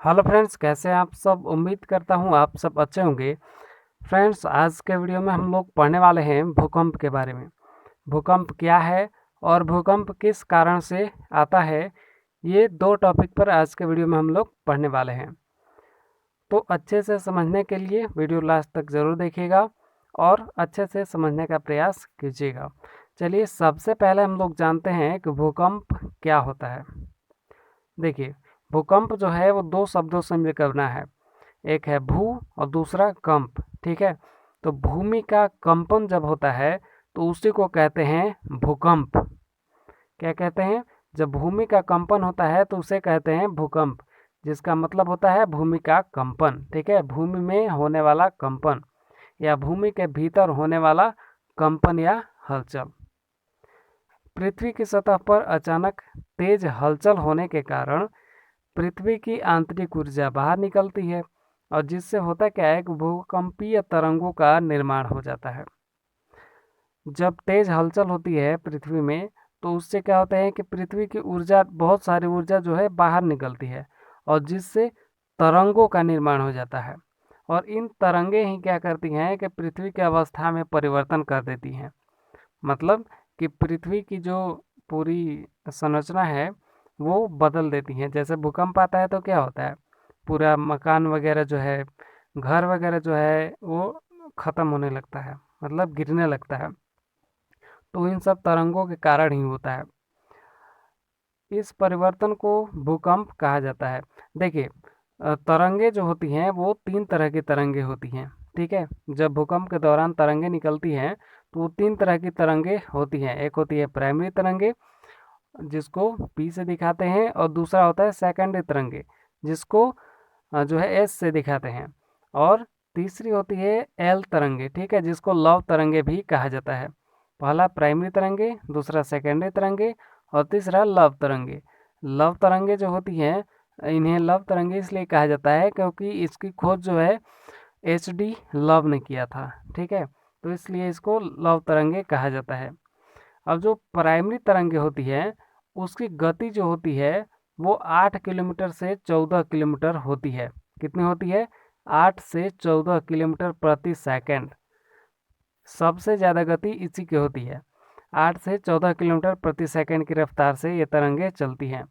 Hello friends, कैसे हैं आप सब। उम्मीद करता हूँ आप सब अच्छे होंगे। फ्रेंड्स, आज के वीडियो में हम लोग पढ़ने वाले हैं भूकंप के बारे में। भूकंप क्या है और भूकंप किस कारण से आता है, ये दो टॉपिक पर आज के वीडियो में हम लोग पढ़ने वाले हैं। तो अच्छे से समझने के लिए वीडियो लास्ट तक ज़रूर देखिएगा और अच्छे से समझने का प्रयास कीजिएगा। चलिए, सबसे पहले हम लोग जानते हैं कि भूकंप क्या होता है। देखिए, भूकंप जो है वो दो शब्दों से मिलकर बना है। एक है भू और दूसरा कंप। ठीक है, तो भूमि का कंपन जब होता है तो उसी को कहते हैं भूकंप। क्या कहते हैं? जब भूमि का कंपन होता है तो उसे कहते हैं भूकंप, जिसका मतलब होता है भूमि का कंपन। ठीक है, भूमि में होने वाला कंपन या भूमि के भीतर होने वाला कंपन या हलचल। पृथ्वी की सतह पर अचानक तेज हलचल होने के कारण पृथ्वी की आंतरिक ऊर्जा बाहर निकलती है और जिससे होता क्या है कि भूकंपीय तरंगों का निर्माण हो जाता है। जब तेज हलचल होती है पृथ्वी में तो उससे क्या होता है कि पृथ्वी की ऊर्जा, बहुत सारी ऊर्जा जो है बाहर निकलती है और जिससे तरंगों का निर्माण हो जाता है। और इन तरंगे ही क्या करती हैं कि पृथ्वी की अवस्था में परिवर्तन कर देती हैं। मतलब कि पृथ्वी की जो पूरी संरचना है वो बदल देती हैं। जैसे भूकंप आता है तो क्या होता है, पूरा मकान वगैरह जो है, घर वगैरह जो है वो ख़त्म होने लगता है, मतलब गिरने लगता है। तो इन सब तरंगों के कारण ही होता है। इस परिवर्तन को भूकंप कहा जाता है। देखिए, तरंगे जो होती हैं वो तीन तरह की तरंगे होती हैं। ठीक है, जब भूकंप के दौरान तरंगे निकलती हैं तो वो तीन तरह की तरंगे होती हैं। एक होती है प्राइमरी तरंगे, जिसको पी से दिखाते हैं, और दूसरा होता है सेकेंडरी तरंगे, जिसको जो है एस से दिखाते हैं, और तीसरी होती है एल तरंगे। ठीक है, जिसको लव तरंगे भी कहा जाता है। पहला प्राइमरी तरंगे, दूसरा सेकेंडरी तरंगे और तीसरा लव तरंगे। लव तरंगे जो होती हैं, इन्हें लव तरंगे इसलिए कहा जाता है क्योंकि इसकी खोज जो है HD लव ने किया था। ठीक है, तो इसलिए इसको लव तरंगे कहा जाता है। अब जो प्राइमरी तरंगे होती है उसकी गति जो होती है वो 8 किलोमीटर से 14 किलोमीटर होती है। कितनी होती है? 8 से 14 किलोमीटर प्रति सेकंड। सबसे ज़्यादा गति इसी की होती है। 8 से 14 किलोमीटर प्रति सेकंड की रफ्तार से ये तरंगे चलती हैं।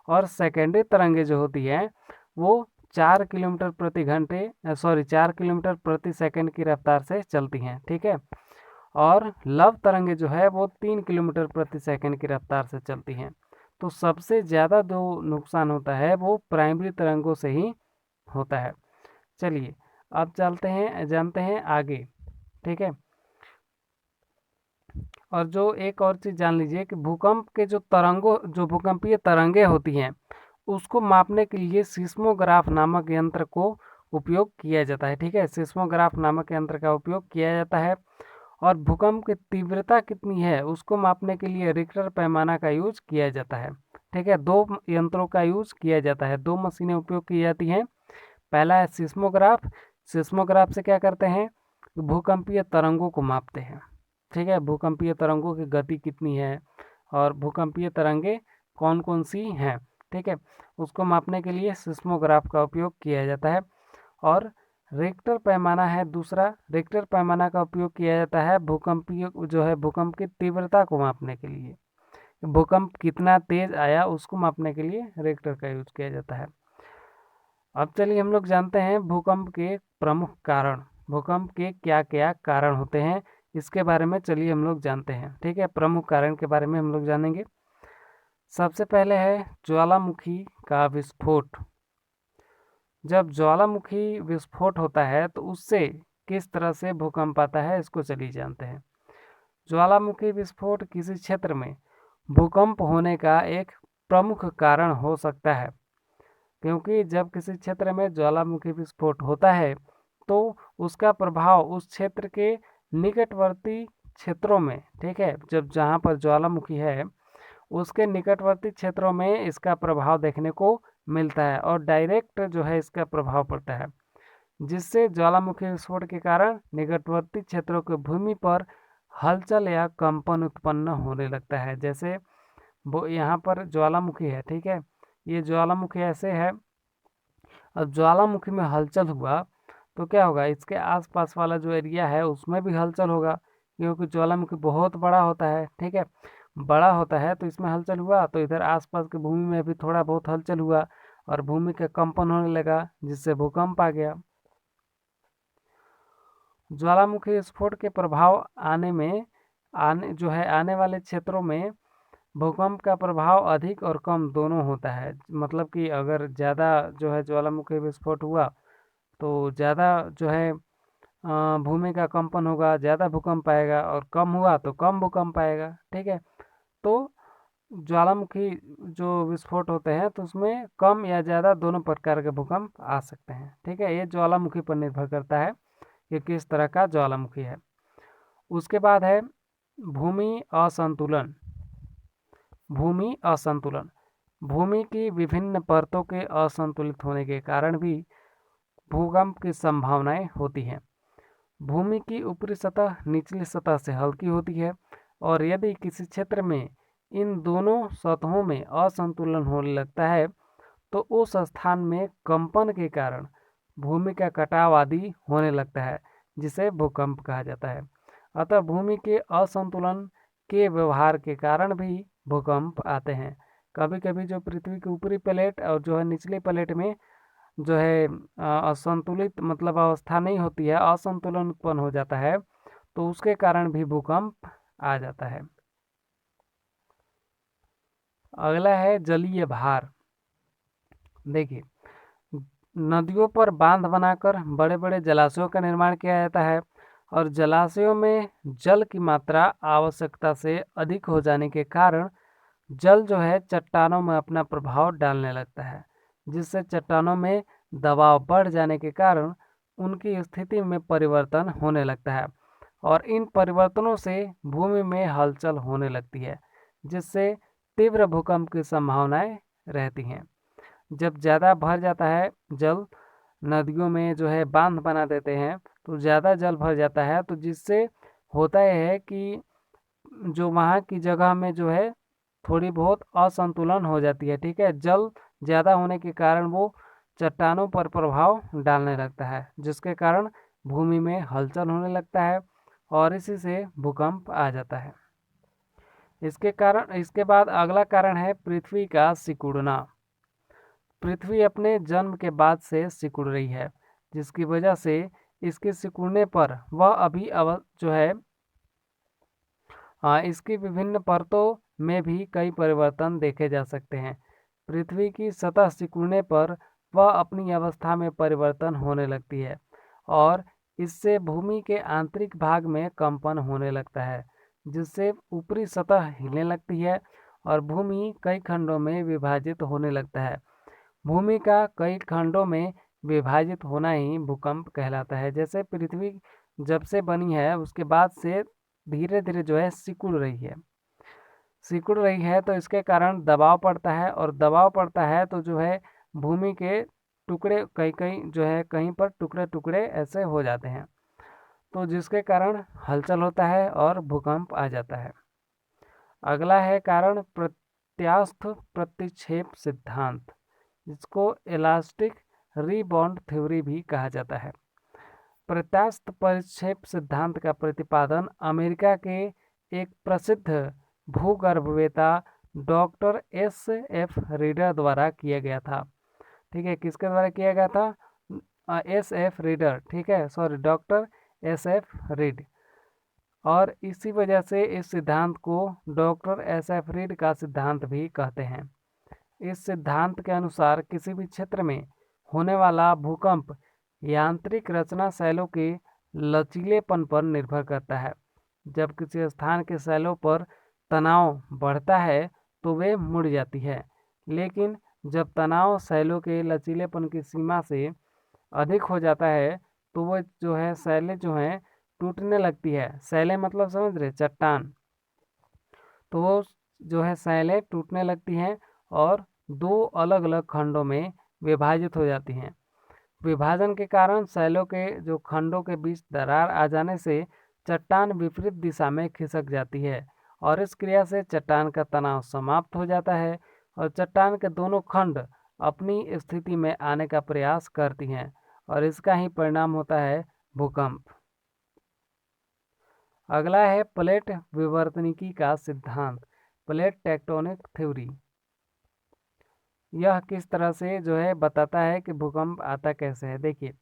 और सेकेंडरी तरंगे जो होती हैं वो 4 किलोमीटर प्रति घंटे, 4 किलोमीटर प्रति सेकंड की रफ्तार से चलती हैं। ठीक है, और लव तरंगे जो है वो 3 किलोमीटर प्रति सेकंड की रफ्तार से चलती हैं। तो सबसे ज़्यादा जो नुकसान होता है वो प्राइमरी तरंगों से ही होता है। चलिए, अब चलते हैं, जानते हैं आगे। ठीक है, और जो एक और चीज़ जान लीजिए कि भूकंप के जो भूकंपीय तरंगे होती हैं उसको मापने के लिए सिस्मोग्राफ नामक यंत्र को उपयोग किया जाता है। ठीक है, सिस्मोग्राफ नामक यंत्र का उपयोग किया जाता है। और भूकंप की तीव्रता कितनी है उसको मापने के लिए रिक्टर पैमाना का यूज किया जाता है। ठीक है, दो यंत्रों का यूज किया जाता है, दो मशीनें उपयोग की जाती हैं। पहला है सिस्मोग्राफ। सिस्मोग्राफ से क्या करते हैं, भूकंपीय तरंगों को मापते हैं। ठीक है, भूकंपीय तरंगों की गति कितनी है और भूकंपीय तरंगे कौन कौन सी हैं। ठीक है, उसको मापने के लिए सिस्मोग्राफ का उपयोग किया जाता है। और रिक्टर पैमाना है दूसरा। रिक्टर पैमाना का उपयोग किया जाता है भूकंपीय जो है भूकंप की तीव्रता को मापने के लिए। भूकंप कितना तेज आया उसको मापने के लिए रिक्टर का यूज किया जाता है। अब चलिए हम लोग जानते हैं भूकंप के प्रमुख कारण। भूकंप के क्या क्या कारण होते हैं इसके बारे में चलिए हम लोग जानते हैं। ठीक है, प्रमुख कारण के बारे में हम लोग जानेंगे। सबसे पहले है ज्वालामुखी का विस्फोट। जब ज्वालामुखी विस्फोट होता है तो उससे किस तरह से भूकंप आता है इसको चलिए जानते हैं। ज्वालामुखी विस्फोट किसी क्षेत्र में भूकंप होने का एक प्रमुख कारण हो सकता है, क्योंकि जब किसी क्षेत्र में ज्वालामुखी विस्फोट होता है तो उसका प्रभाव उस क्षेत्र के निकटवर्ती क्षेत्रों में, ठीक है, जब जहाँ पर ज्वालामुखी है उसके निकटवर्ती क्षेत्रों में इसका प्रभाव देखने को मिलता है और डायरेक्ट जो है इसका प्रभाव पड़ता है, जिससे ज्वालामुखी विस्फोट के कारण निकटवर्ती क्षेत्रों की भूमि पर हलचल या कंपन उत्पन्न होने लगता है। जैसे वो यहाँ पर ज्वालामुखी है, ठीक है, ये ज्वालामुखी ऐसे है अब ज्वालामुखी में हलचल हुआ तो क्या होगा, इसके आसपास वाला जो एरिया है उसमें भी हलचल होगा, क्योंकि ज्वालामुखी बहुत बड़ा होता है। ठीक है, बड़ा होता है तो इसमें हलचल हुआ तो इधर आसपास की भूमि में भी थोड़ा बहुत हलचल हुआ और भूमि का कंपन होने लगा, जिससे भूकंप आ गया। ज्वालामुखी विस्फोट के प्रभाव आने वाले क्षेत्रों में भूकंप का प्रभाव अधिक और कम दोनों होता है। मतलब कि अगर ज़्यादा जो है ज्वालामुखी विस्फोट हुआ तो ज़्यादा जो है भूमि का कंपन होगा, ज़्यादा भूकंप आएगा, और कम हुआ तो कम भूकंप आएगा। ठीक है, तो ज्वालामुखी जो विस्फोट होते हैं तो उसमें कम या ज़्यादा दोनों प्रकार के भूकंप आ सकते हैं। ठीक है, ये ज्वालामुखी पर निर्भर करता है कि किस तरह का ज्वालामुखी है। उसके बाद है भूमि असंतुलन। भूमि असंतुलन, भूमि की विभिन्न परतों के असंतुलित होने के कारण भी भूकंप की संभावनाएं होती हैं। भूमि की ऊपरी सतह निचली सतह से हल्की होती है, और यदि किसी क्षेत्र में इन दोनों सतहों में असंतुलन होने लगता है तो उस स्थान में कंपन के कारण भूमि का कटाव आदि होने लगता है, जिसे भूकंप कहा जाता है। अतः भूमि के असंतुलन के व्यवहार के कारण भी भूकंप आते हैं। कभी कभी जो पृथ्वी की ऊपरी प्लेट और जो है निचली प्लेट में जो है असंतुलित मतलब अवस्था नहीं होती है, असंतुलन उत्पन्न हो जाता है, तो उसके कारण भी भूकंप आ जाता है। अगला है जलीय भार। देखिए, नदियों पर बांध बनाकर बड़े बड़े जलाशयों का निर्माण किया जाता है, और जलाशयों में जल की मात्रा आवश्यकता से अधिक हो जाने के कारण जल जो है चट्टानों में अपना प्रभाव डालने लगता है, जिससे चट्टानों में दबाव बढ़ जाने के कारण उनकी स्थिति में परिवर्तन होने लगता है, और इन परिवर्तनों से भूमि में हलचल होने लगती है, जिससे तीव्र भूकंप की संभावनाएं रहती हैं। जब ज़्यादा भर जाता है जल, नदियों में जो है बांध बना देते हैं तो ज़्यादा जल भर जाता है, तो जिससे होता यह है कि जो वहाँ की जगह में जो है थोड़ी बहुत असंतुलन हो जाती है। ठीक है, जल ज़्यादा होने के कारण वो चट्टानों पर प्रभाव डालने लगता है, जिसके कारण भूमि में हलचल होने लगता है और इसी से भूकंप आ जाता है। इसके बाद अगला कारण है पृथ्वी का सिकुड़ना। पृथ्वी अपने जन्म के बाद से सिकुड़ रही है, जिसकी वजह से इसके सिकुड़ने पर वह अभी जो है इसकी विभिन्न परतों में भी कई परिवर्तन देखे जा सकते हैं। पृथ्वी की सतह सिकुड़ने पर वह अपनी अवस्था में परिवर्तन होने लगती है, और इससे भूमि के आंतरिक भाग में कंपन होने लगता है, जिससे ऊपरी सतह हिलने लगती है और भूमि कई खंडों में विभाजित होने लगता है। भूमि का कई खंडों में विभाजित होना ही भूकंप कहलाता है। जैसे पृथ्वी जब से बनी है उसके बाद से धीरे धीरे जो है सिकुड़ रही है तो इसके कारण दबाव पड़ता है, और दबाव पड़ता है तो जो है भूमि के टुकड़े कई कई जो है कहीं पर टुकड़े टुकड़े ऐसे हो जाते हैं, तो जिसके कारण हलचल होता है और भूकंप आ जाता है। अगला है कारण प्रत्यास्थ प्रतिक्षेप सिद्धांत, जिसको इलास्टिक रीबाउंड थ्योरी भी कहा जाता है। प्रत्यास्थ प्रतिक्षेप सिद्धांत का प्रतिपादन अमेरिका के एक प्रसिद्ध भूगर्भवेत्ता डॉक्टर एस.एफ. रीडर द्वारा किया गया था। ठीक है, किसके द्वारा किया गया था? एस.एफ. रीडर। ठीक है, सॉरी, डॉक्टर एस.एफ. रीड। और इसी वजह से इस सिद्धांत को डॉक्टर एस.एफ. रीड का सिद्धांत भी कहते हैं। इस सिद्धांत के अनुसार किसी भी क्षेत्र में होने वाला भूकंप यांत्रिक रचना शैलों के लचीलेपन पर निर्भर करता है। जब किसी स्थान के शैलों पर तनाव बढ़ता है तो वे मुड़ जाती है, लेकिन जब तनाव शैलों के लचीलेपन की सीमा से अधिक हो जाता है तो वो जो है शैलें जो हैं टूटने लगती है। शैलें मतलब समझ रहे, चट्टान। तो वो जो है शैलें टूटने लगती हैं और दो अलग अलग खंडों में विभाजित हो जाती हैं। विभाजन के कारण शैलों के जो खंडों के बीच दरार आ जाने से चट्टान विपरीत दिशा में खिसक जाती है, और इस क्रिया से चट्टान का तनाव समाप्त हो जाता है और चट्टान के दोनों खंड अपनी स्थिति में आने का प्रयास करती हैं और इसका ही परिणाम होता है भूकंप। अगला है प्लेट विवर्तनिकी का सिद्धांत, प्लेट टेक्टोनिक थ्योरी। यह किस तरह से जो है बताता है कि भूकंप आता कैसे है। देखिए,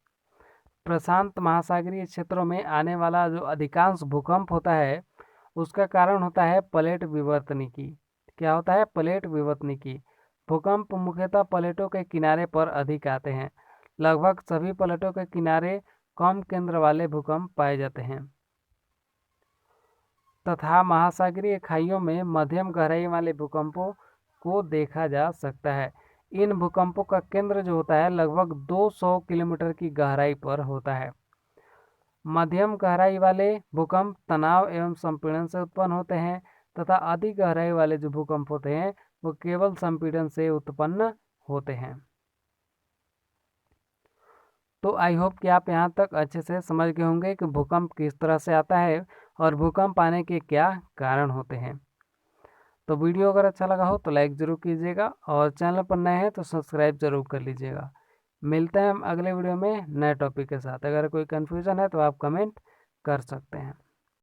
प्रशांत महासागरीय क्षेत्रों में आने वाला जो अधिकांश भूकंप होता है उसका कारण होता है प्लेट विवर्तनिकी। क्या होता है? प्लेट विवर्तनिकी। भूकंप मुख्यतः प्लेटों के किनारे पर अधिक आते हैं। लगभग सभी प्लेटों के किनारे कम केंद्र वाले भूकंप पाए जाते हैं तथा महासागरीय खाइयों में मध्यम गहराई वाले भूकंपों को देखा जा सकता है। इन भूकंपों का केंद्र जो होता है लगभग 200 किलोमीटर की गहराई पर होता है। मध्यम गहराई वाले भूकंप तनाव एवं संपीड़न से उत्पन्न होते हैं तथा अधिक गहराई वाले जो भूकंप होते हैं वो केवल संपीड़न से उत्पन्न होते हैं। तो आई होप कि आप यहाँ तक अच्छे से समझ गए होंगे कि भूकंप किस तरह से आता है और भूकंप आने के क्या कारण होते हैं। तो वीडियो अगर अच्छा लगा हो तो लाइक ज़रूर कीजिएगा और चैनल पर नए हैं तो सब्सक्राइब जरूर कर लीजिएगा। मिलते हैं हम अगले वीडियो में नए टॉपिक के साथ। अगर कोई कन्फ्यूज़न है तो आप कमेंट कर सकते हैं।